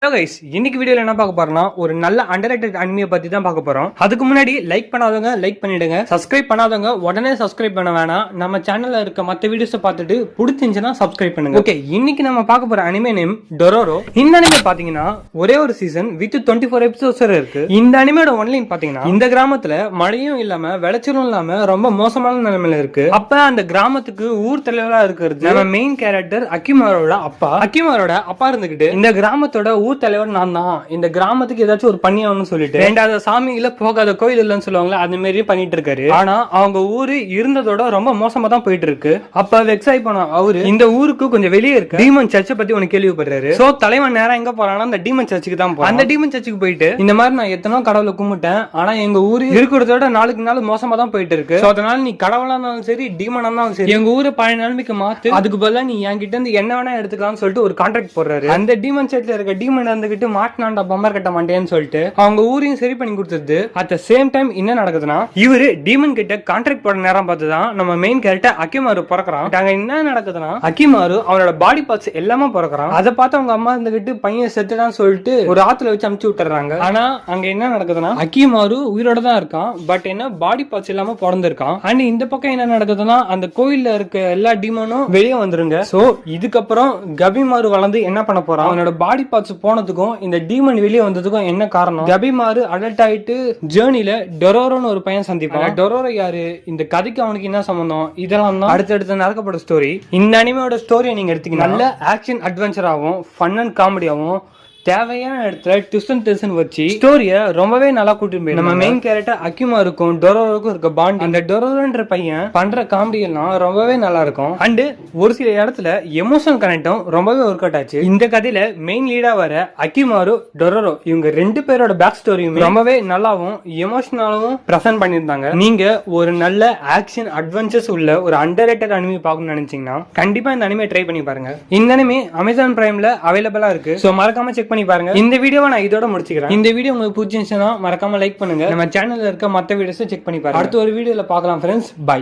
இன்னைக்கு வீடியோல என்ன பார்க்க போறோம்னா ஒரு நல்ல அண்டர்ரேட்டட் அனிமே பத்தி தான் பார்க்க போறோம். அதுக்கு முன்னாடி லைக் பண்ணாதவங்க லைக் பண்ணிடுங்க, சப்ஸ்கிரைப் பண்ணாதவங்க உடனே சப்ஸ்கிரைப் பண்ண வேணாம். நம்ம சேனல்ல இருக்க மற்ற வீடியோஸ் பார்த்துட்டு பிடிச்சிருந்துச்சுன்னா சப்ஸ்கிரைப் பண்ணுங்க. ஓகே, இன்னைக்கு நம்ம பார்க்க போற அனிமே நேம் டொரோரோ. இந்த அனிமே பாத்தீங்கன்னா ஒரே ஒரு சீசன் வித் 24 எபிசோட்ஸ் இருக்கு. இந்த அனிமையோட ஒன்லைன் பாத்தீங்கன்னா இந்த கிராமத்துல மழையும் இல்லாம விளைச்சலும் இல்லாம ரொம்ப மோசமான நிலைமையில இருக்கு. அப்ப அந்த கிராமத்துக்கு ஊர் தலைவரா இருக்கிறது நம்ம மெயின் கேரக்டர் அக்கிமாரோட அப்பா. அக்கிமாரோட அப்பா இருந்துகிட்டு இந்த கிராமத்தோட ஊர் தலைவர் நான் தான், இந்த கிராமத்துக்கு ஏதாச்சும் ஒரு பண்ணியாகணும்னு சொல்லிட்டு ரெண்டாவது சாமியில போகாத கோயில் இல்லைன்னு சொல்லுவாங்களா, அந்த மாதிரி பண்ணிட்டு இருக்காரு. ஆனா அவங்க ஊரு இருந்ததோட ரொம்ப மோசமா தான் போயிட்டு இருக்கு. அப்ப வெக்ஸாய் போன அவரு இந்த ஊருக்கு கொஞ்சம் வெளியே இருக்கு டீமன் சர்ச்சை பத்தி ஒன்னு கேள்விப்படுறாரு. சோ தலைவன் நேரம் எங்க போறானா அந்த டீமன் சர்ச்சுக்கு தான் போறான். அந்த டீமன் சர்ச்சுக்கு போயிட்டு இந்த மாதிரி நான் எத்தனோ கடவுளை கும்பிட்டேன், ஆனா எங்க ஊரு இருக்கிறதோட நாளுக்கு நாள் மோசமா தான் போயிட்டு இருக்கு. சோ அதனால நீ கடவுளா இருந்தாலும் சரி டீமனா இருந்தாலும் சரி எங்க ஊரை பழைய நிலைமைக்கு மாத்து, அதுக்கு பதிலா நீ என்கிட்ட இருந்து என்ன வேணா எடுத்துக்கலாம்னு சொல்லிட்டு ஒரு கான்ட்ராக்ட் போடுறாரு. அந்த டீமன் சர்ச்ல இருக்க டீமன் இருந்துகிட்டு மாட்டினாண்டா பம்பர் கட்ட மாட்டேன்னு சொல்லிட்டு அவங்க ஊரையும் சரி பண்ணி கொடுத்தது. அட் த சேம் டைம் என்ன நடக்குதுன்னா இவரு டீமன் கிட்ட கான்ட்ராக்ட் போட நேரம் பார்த்துதான் நம்ம மெயின் கேரக்டர் அக்கிமாரு பிறக்கிறான். அங்க என்ன நடக்குதுன்னா அக்கிமாரு அவனோட பாடி பார்ட்ஸ் எல்லாமே பிறக்கிறான். அதை பார்த்து அவங்க அம்மா இருந்துகிட்டு பையன் செத்துட்டான்னு சொல்லிட்டு ஒரு ஆத்துல வச்சு அமுச்சு விட்டுறாங்க. ஆனா அங்க என்ன நடக்குதுன்னா அக்கிமாரு உயிரோட தான் இருக்கான், பட் என்ன பாடி பார்ட்ஸ் எல்லாமே பிறந்திருக்கான். அண்ட் இந்த பக்கம் என்ன நடக்குதுன்னா அந்த கோயில்ல இருக்க எல்லா டீமனும் வெளியே வந்துருங்க. சோ இதுக்கப்புறம் கபிமாரு வளர்ந்து என்ன பண்ண போறான், அவனோட பாடி பார்ட்ஸ் போனதுக்கும் இந்த டீமன் வெளியே வந்ததுக்கும் என்ன காரணம், கபிமாரு அடல்ட் ஆயிட்டு ஜேர்னில டொரோரோன்னு ஒரு பையன் சந்திப்பான். டொரோரோ யாரு, இந்த கதைக்கு அவனுக்கு என்ன சம்பந்தம், இதெல்லாம் தான் அடுத்தடுத்து நடக்கப்பட்ட ஸ்டோரி. இந்த அனிமையோட ஸ்டோரியை நீங்க எடுத்தீங்கன்னா நல்ல ஆக்ஷன் அட்வென்ச்சராகவும் ஃபன் அண்ட் காமெடியாகவும் தேவையான இடத்துல ட்விஸ்ட் வச்சு ஸ்டோரிய ரொம்பவே நல்லா கூட்டிட்டு போய் நம்ம மெயின் கேரக்டர் அக்கிமாருக்கும் டொரோரோக்கும் இருக்க பாண்ட், அந்த டொரோரோன்ற பையன் பண்ற காமெடி எல்லாம் ரொம்பவே நல்லா இருக்கும். அண்ட் ஒரு சில இடத்துல எமோஷனல் கனெக்டும் ரொம்பவே ஒர்க் அவுட் ஆச்சு. இந்த கதையில மெயின் லீடா வர அக்கிமாரு டொரோரோ இவங்க ரெண்டு பேரோட பேக் ஸ்டோரியும் ரொம்பவே நல்லாவும் எமோஷனலாவும் பிரசன்ட் பண்ணியிருந்தாங்க. நீங்க ஒரு நல்ல ஆக்ஷன் அட்வென்ச்சர்ஸ் உள்ள ஒரு அண்டர்ரேட்டட் அனிமே பார்க்கணும்னு நினைச்சீங்கன்னா கண்டிப்பா இந்த அனிமே ட்ரை பண்ணி பாருங்க. இந்த அனிமே அமேசான் பிரைம்ல அவைலபிளா இருக்கு. சோ மறக்காம செக் பண்ணி பாருங்க. இந்த வீடியோவை நான் இதோட முடிச்சுக்கிறேன். இந்த வீடியோ உங்களுக்கு பிடிச்சிருந்துச்சுன்னா மறக்காம லைக் பண்ணுங்க. நம்ம சேனல்ல இருக்க மற்ற வீடியோஸை செக் பண்ணி பாருங்க. அடுத்த ஒரு வீடியோல பார்க்கலாம் ஃப்ரெண்ட்ஸ். பை.